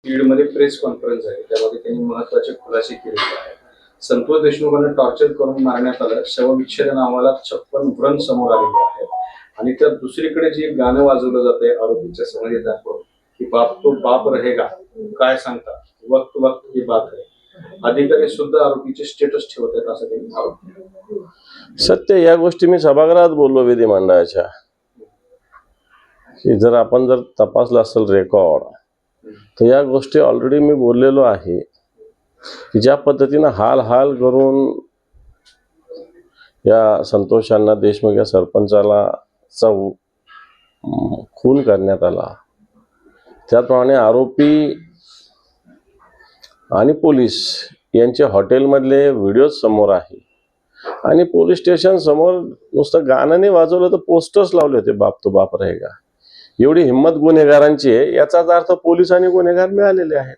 बीडमध्ये press conference आहे, त्यामध्ये त्यांनी महत्त्वाचे खुलासे केलेले आहेत. संतोष देशमुखांना टॉर्चर करून मारण्यात आलं, शवविच्छेदन अहवालात 56 व्रण समोर आलेले आहेत. आणि त्या दुसरीकडे जे गाणं वाजवलं जातंय आरोपीच्या समजदाराकडून की बाप तो बाप रहेगा, काय सांगता, वक्त वक्त की बात आहे. अधिकारी सुद्धा आरोपीचे स्टेटस ठेवत आहेत असं त्यांनी आरोप केला. सत्य या गोष्टी मी सभागृहात बोललो विधिमंडळाच्या की जर तपासलं असेल रेकॉर्ड तर या गोष्टी ऑलरेडी मी बोललेलो आहे की ज्या पद्धतीनं हाल करून या संतोषांना देशमुख या सरपंचाला खून करण्यात आला, त्याप्रमाणे आरोपी आणि पोलीस यांचे हॉटेलमधले व्हिडिओ समोर आहे आणि पोलीस स्टेशन समोर नुसतं गाणं नाही वाजवलं तर पोस्टर्स लावले होते, बाप तो बाप रहेगा. एवढी हिंमत गुन्हेगारांची आहे, याचाच अर्थ पोलीस आणि गुन्हेगार मिळालेले आहेत.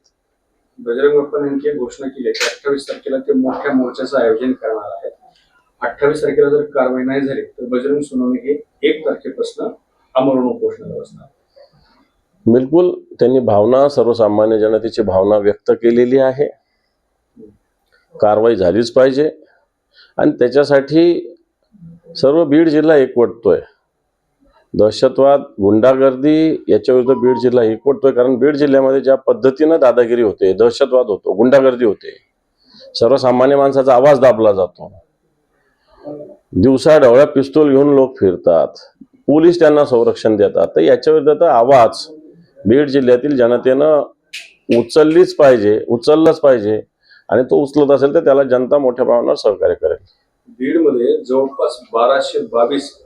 बजरंग बाप्पा यांनी घोषणा केली की 28 तारखेला ते मोठ्या मोर्चाचं आयोजन करणार आहेत. 28 तारखेला जर कारवाई नाही झाली तर बजरंग सोनवणे हे 1 तारखेपासून आमरण उपोषणाला बसणार. बिलकुल त्यांनी भावना, सर्वसामान्य जनतेची भावना व्यक्त केलेली आहे. कारवाई झालीच पाहिजे आणि त्याच्यासाठी सर्व बीड जिल्हा एकवटतोय. दहशतवाद, गुंडागर्दी याच्या विरुद्ध बीड जिल्हा एकवटतोय, कारण बीड जिल्ह्यामध्ये ज्या पद्धतीनं दादागिरी होते, दहशतवाद होतो, गुंडागर्दी होते, सर्वसामान्य माणसाचा आवाज दाबला जातो, दिवसा ढवळ्या पिस्तूल घेऊन लोक फिरतात, पोलीस त्यांना संरक्षण देतात, तर याच्या विरुद्ध आवाज बीड जिल्ह्यातील जनतेनं उचललंच पाहिजे आणि तो उचलत असेल तर त्याला जनता मोठ्या प्रमाणावर सहकार्य करेल. बीडमध्ये जवळपास 1222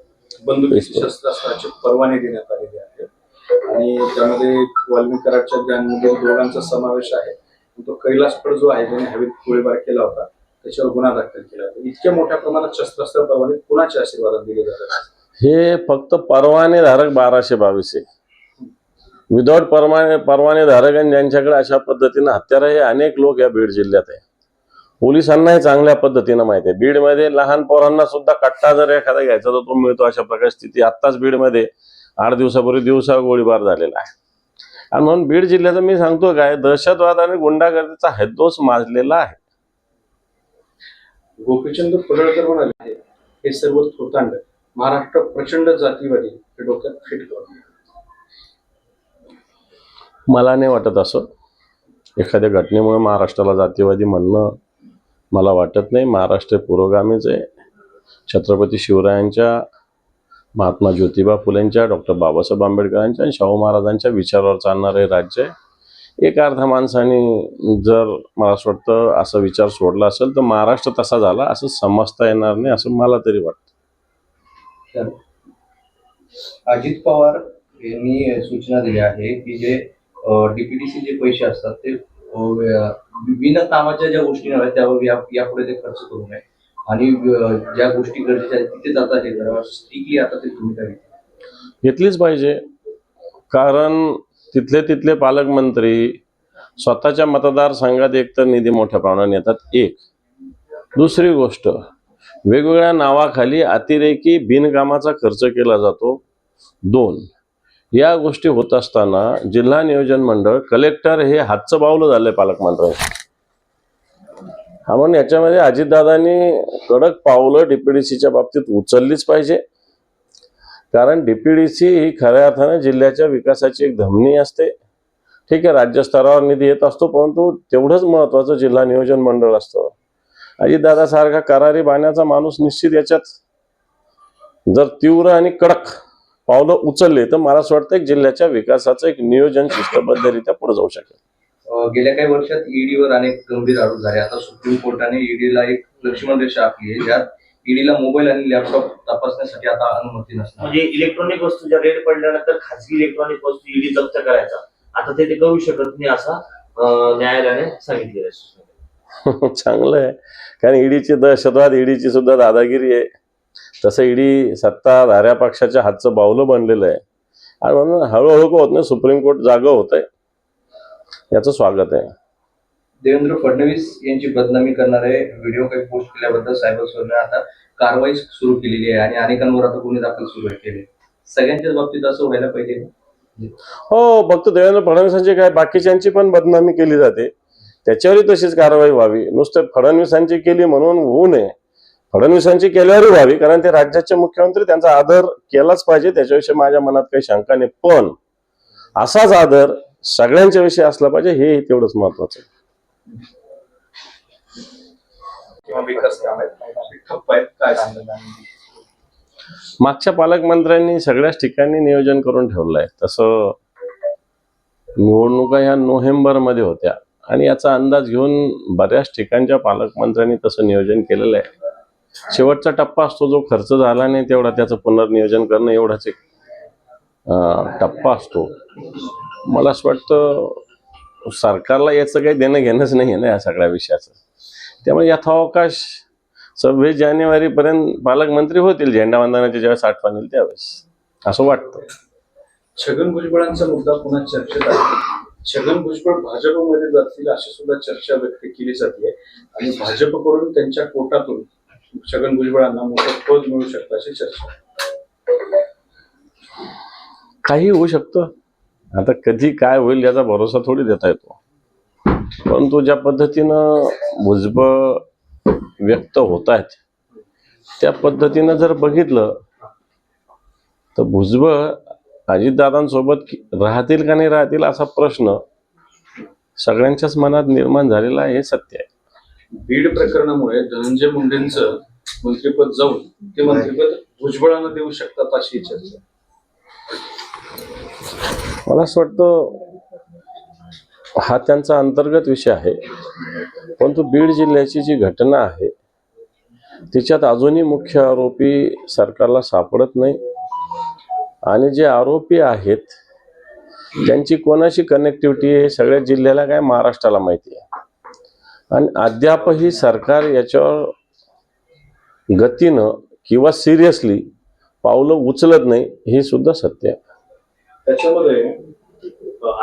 बंदुकीची शस्त्रास्त्राचे परवाने देण्यात आलेले आहेत आणि त्यामध्ये वाल्मिक कराडच्या गँगमधील दोघांचा समावेश आहे. तो कैलासफड जो आहे ज्याने हवेत गोळीबार केला होता त्याच्यावर गुन्हा दाखल केला. इतक्या मोठ्या प्रमाणात शस्त्रास्त्र परवाने कुणाच्या आशीर्वादाने दिले जातात? हे फक्त परवानेधारक 1222 आहे. विदाउट परवानेधारक आणि ज्यांच्याकडे अशा पद्धतीनं हत्यार हे अनेक लोक या बीड जिल्ह्यात आहे. पोलिसांनाही चांगल्या पद्धतीनं माहिती आहे. बीडमध्ये लहान पोरांना सुद्धा कट्टा जर एखादा घ्यायचा तर तो मिळतो, अशा प्रकारची स्थिती आत्ताच बीडमध्ये 8 दिवसापूर्वी दिवसा गोळीबार झालेला आहे. आणि म्हणून बीड जिल्ह्याचं मी सांगतो काय, दहशतवाद आणि गुंडागर्दीचा हैदोस माजलेला आहे. गोपीचंद पडळकर म्हणाले हे सर्व थोतांड महाराष्ट्र प्रचंड जातीवादी हे डोक्यात फिट करून. मला नाही वाटत असं. एखाद्या घटनेमुळे महाराष्ट्राला जातीवादी म्हणणं मला वाटत नाही. महाराष्ट्र पुरोगामीच आहे. छत्रपती शिवरायांच्या, महात्मा ज्योतिबा फुलेंच्या, डॉक्टर बाबासाहेब आंबेडकरांच्या आणि शाहू महाराजांच्या विचारावर चालणारे राज्य आहे. एक अर्धा माणसाने जर मला असं वाटतं असा विचार सोडला असेल तर महाराष्ट्र तसा झाला असं समजता येणार नाही, असं मला तरी वाटतं. अजित पवार यांनी सूचना दिल्या आहे की जे डीपीडीसी जे पैसे असतात ते विना कामाच्या ज्या गोष्टी नव्हे त्यावर यापुढे ते खर्च करू नये आणि ज्या गोष्टी गरजेच्या आहेत तिथे जाता हे करावं, स्ट्रिक्टली आता ते भूमिका घेतलीच पाहिजे. कारण तिथले पालकमंत्री स्वतःच्या मतदारसंघात एकतर निधी मोठ्या प्रमाणात येतात, एक. दुसरी गोष्ट, वेगवेगळ्या नावाखाली अतिरेकी बिनकामाचा खर्च केला जातो, 2. या गोष्टी होत असताना जिल्हा नियोजन मंडळ, कलेक्टर हे हातचं बावलं झालंय पालकमंत्र्यांचं. हा म्हणून याच्यामध्ये अजितदादांनी कडक पावलं डीपीडीसीच्या बाबतीत उचललीच पाहिजे. कारण डीपीडीसी ही खऱ्या अर्थानं जिल्ह्याच्या विकासाची एक धमनी असते. ठीक आहे, राज्यस्तरावर निधी येत असतो, परंतु तेवढंच महत्वाचं जिल्हा नियोजन मंडळ असतं. अजितदादा सारखा करारी बाण्याचा माणूस निश्चित याच्यात जर तीव्र आणि कडक पावलं उचलले तर मला असं वाटतं जिल्ह्याच्या विकासाचं एक नियोजन शिस्तबद्धरित्या पुढे जाऊ शकेल. गेल्या काही वर्षात ईडीवर अनेक गंभीर आरोप झाले. आता सुप्रीम कोर्टाने ईडीला एक लक्ष्मण रेषा आखली आहे, ज्यात ईडीला मोबाईल आणि लॅपटॉप तपासण्यासाठी आता अनुमती नसणार. म्हणजे इलेक्ट्रॉनिक वस्तू ज्या रेड पडल्यानंतर खासगी इलेक्ट्रॉनिक वस्तू ईडी जप्त करायचा, आता ते करू शकत नाही असं न्यायालयाने सांगितलेलं आहे. चांगलं आहे, कारण ईडीची दहशतवाद, ईडीची सुद्धा दादागिरी आहे. तसं ईडी सत्ताधाऱ्या पक्षाच्या हातचं बावलं बनलेलं आहे आणि म्हणून हळूहळू होत नाही, सुप्रीम कोर्ट जागं होत आहे, याचं स्वागत आहे. देवेंद्र फडणवीस यांची बदनामी करणारे व्हिडिओ काही पोस्ट केल्याबद्दल सायबर सेलने आता कारवाई सुरू केलेली आहे आणि अनेकांवर आता गुन्हे दाखल सुरू केले. सगळ्यांच्याच बाबतीत असं व्हायला पाहिजे. हो, फक्त देवेंद्र फडणवीसांची काय, बाकीच्यांची पण बदनामी केली जाते, त्याच्यावरही तशीच कारवाई व्हावी. नुसतं फडणवीसांची केली म्हणून होऊ नये, फडणवीसांची केल्यावरही व्हावी, कारण ते राज्याचे मुख्यमंत्री, त्यांचा आदर केलाच पाहिजे, त्याच्याविषयी माझ्या मनात काही शंका नाही. पण असाच आदर सगळ्यांच्या विषयी असला पाहिजे, हे तेवढंच महत्वाचं आहे. किंवा विकास काम आहेत ठप्प आहेत, काय सांगतात? मागच्या पालकमंत्र्यांनी सगळ्याच ठिकाणी नियोजन करून ठेवलं आहे. तसं निवडणुका ह्या नोव्हेंबरमध्ये होत्या आणि याचा अंदाज घेऊन बऱ्याच ठिकाणच्या पालकमंत्र्यांनी तसं नियोजन केलेलं आहे. शेवटचा टप्पा असतो जो खर्च झाला नाही तेवढा, त्याचं पुनर्नियोजन करणं एवढाच एक टप्पा असतो. मला असं वाटतं सरकारला याचं काही देणं घेणंच नाही आहे ना या सगळ्या विषयाचं. त्यामुळे यथावकाश 26 जानेवारीपर्यंत पालकमंत्री होतील, झेंडावंदनाची ज्यावेळेस आठवण येईल त्यावेळेस, असं वाटतं. छगन भुजबळांचा मुद्दा पुन्हा चर्चेत आहे. छगन भुजबळ भाजपमध्ये जातील अशी सुद्धा चर्चा व्यक्त केली जाते आणि भाजपकडून त्यांच्या कोटातून छगन भुजबळांना मोठं पद मिळू शकतं अशी चर्चा आहे. काही होऊ शकतं. आता कधी काय होईल याचा भरोसा थोडी देता येतो. परंतु ज्या पद्धतीनं भुजबळ व्यक्त होत आहेत त्या पद्धतीनं जर बघितलं तर भुजबळ अजितदादांसोबत राहतील का नाही राहतील असा प्रश्न सगळ्यांच्याच मनात निर्माण झालेला आहे, हे सत्य आहे. बीड प्रकरणामुळे धनंजय मुंडेंचं मंत्रिपद जाऊन ते मंत्रिपद भुजबळांना देऊ शकतात अशी चर्चा. मला असं वाटतं हा त्यांचा अंतर्गत विषय आहे. परंतु बीड जिल्ह्याची जी घटना आहे तिच्यात अजूनही मुख्य आरोपी सरकारला सापडत नाही आणि जे आरोपी आहेत त्यांची कोणाशी कनेक्टिव्हिटी आहे सगळ्या जिल्ह्याला काय, महाराष्ट्राला माहिती आहे. आणि अद्यापही सरकार याच्यावर गतीनं किंवा सिरियसली पावलं उचलत नाही, हे सुद्धा सत्य आहे. त्याच्यामध्ये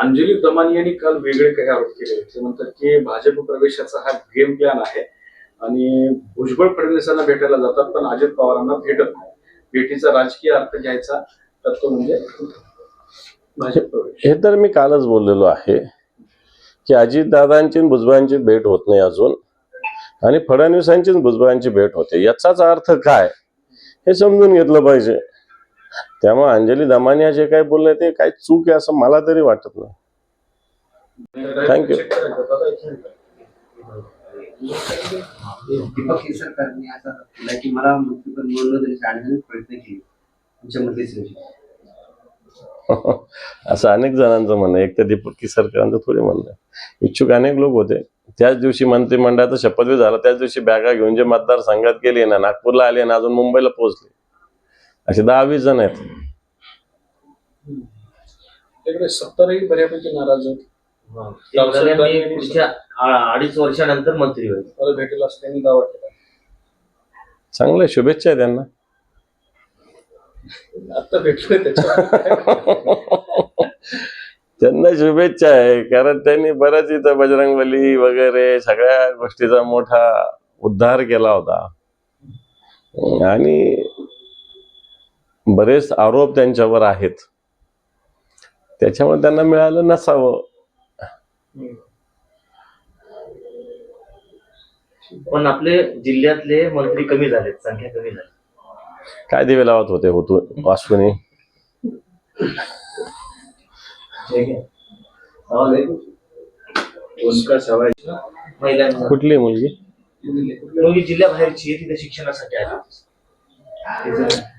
अंजली दमानी यांनी काल वेगळे काही आरोप केले. ते म्हणतात की भाजप प्रवेशाचा हा गेम प्लॅन आहे आणि भुजबळ फडणवीसांना भेटायला जातात पण अजित पवारांना भेटत नाही. भेटीचा राजकीय अर्थ घ्यायचा तर तो म्हणजे भाजप प्रवेश. हे तर मी कालच बोललेलो आहे की अजितदादांची आणि भुजबळांची भेट होत नाही अजून, आणि फडणवीसांची आणि भुजबळांची भेट होते. याचाच अर्थ काय हे समजून घेतलं पाहिजे. त्यामुळे अंजली दमानिया जे काही बोलले ते काही चूक आहे असं मला तरी वाटत नाही. थँक्यू. दीपक केसरकरांनी असा केला की मला मंत्रिपद मिळवलं तरी आणण्याचा प्रयत्न केले तुमच्या मंत्रिश्री. असं अनेक जणांचं म्हणणं आहे, एक तर दीपक केसरकरांचं थोडी म्हणणं आहे. इच्छुक अनेक लोक होते. त्याच दिवशी मंत्रिमंडळाचा शपथविधी झाला, त्याच दिवशी बॅगा घेऊन जे मतदारसंघात गेले ना, नागपूरला आले ना, अजून मुंबईला पोहोचले, असे 10-20 जण आहेत. त्याकडे 70ही बऱ्यापैकी नाराज आहेत. त्यांनी पुढच्या 2.5 वर्षानंतर मंत्री होईल. मला भेटेल असं त्यांनी दावा केला. चांगल्या शुभेच्छा आहे त्यांना. आता भेटलोय त्याच्या त्यांना शुभेच्छा आहे, कारण त्यांनी बऱ्याच इथं बजरंगबली वगैरे सगळ्या गोष्टीचा मोठा उद्धार केला होता आणि बरेच आरोप त्यांच्यावर आहेत, त्याच्यामुळे त्यांना मिळालं नसावं. पण आपले जिल्ह्यातले मंत्री कमी झालेत, संख्या कमी झाली. काय दिवे लावत होते वासुनी. महिलांना कुठली मुलगी? मुलगी जिल्ह्याबाहेरची आहे, तिथे शिक्षणासाठी आली.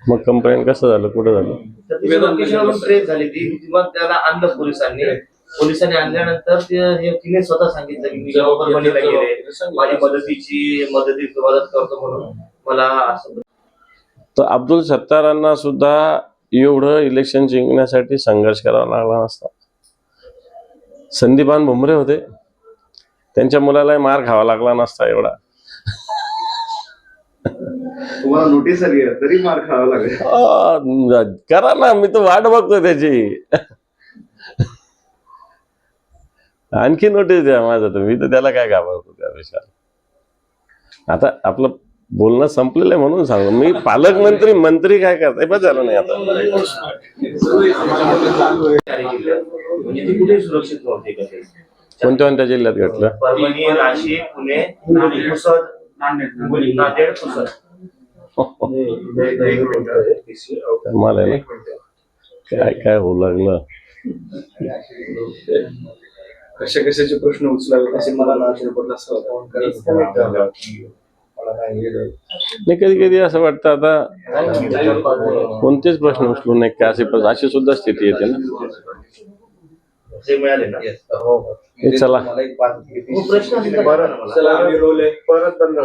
मग कंप्लेंट कसं झालं, कुठं झालं? तर तिची लोकेशनवरून ट्रेस झाली ती, मग त्याला आणलं पोलिसांनी आणल्यानंतर तिने स्वतः सांगितलं की मी परभणीला गेले, माझी मदत करतो म्हणून मला असं. तर अब्दुल सत्तारांना सुद्धा एवढं इलेक्शन जिंकण्यासाठी संघर्ष करावा लागला नसता. संदीपान भुमरे होते, त्यांच्या मुलाला मार खावा लागला नसता एवढा. तुम्हाला नोटीस आली आहे तरी मार खावा लागेल. करा ना, मी तर वाट बघतो त्याची. आणखी नोटीस द्या माझं, तर मी तर त्याला काय घाबरतो त्या विषयाला. आता आपलं बोलणं संपलेलं आहे म्हणून सांगतो मी. पालकमंत्री मंत्री काय करताय बस झालं नाही आता. म्हणजे ती कुठेही सुरक्षित नव्हती का ते? कोणत्या कोणत्या जिल्ह्यात घडलं? परभणी, नाशिक, पुणे, पुसद, नांदेड, पुसद. मला आहे ना काय काय होऊ लागलं. कशा कशाचे प्रश्न उचलावे असे मला नाशिकला असं होतं. नाही कधी कधी असं वाटतं आता कोणतेच प्रश्न उचलू नये का अशी सुद्धा स्थिती येते ना. ते मिळाले ना. हे चला मला एक 5 प्रश्न असेल तर बरं ना मला. चला आम्ही रोल आहे परत बंद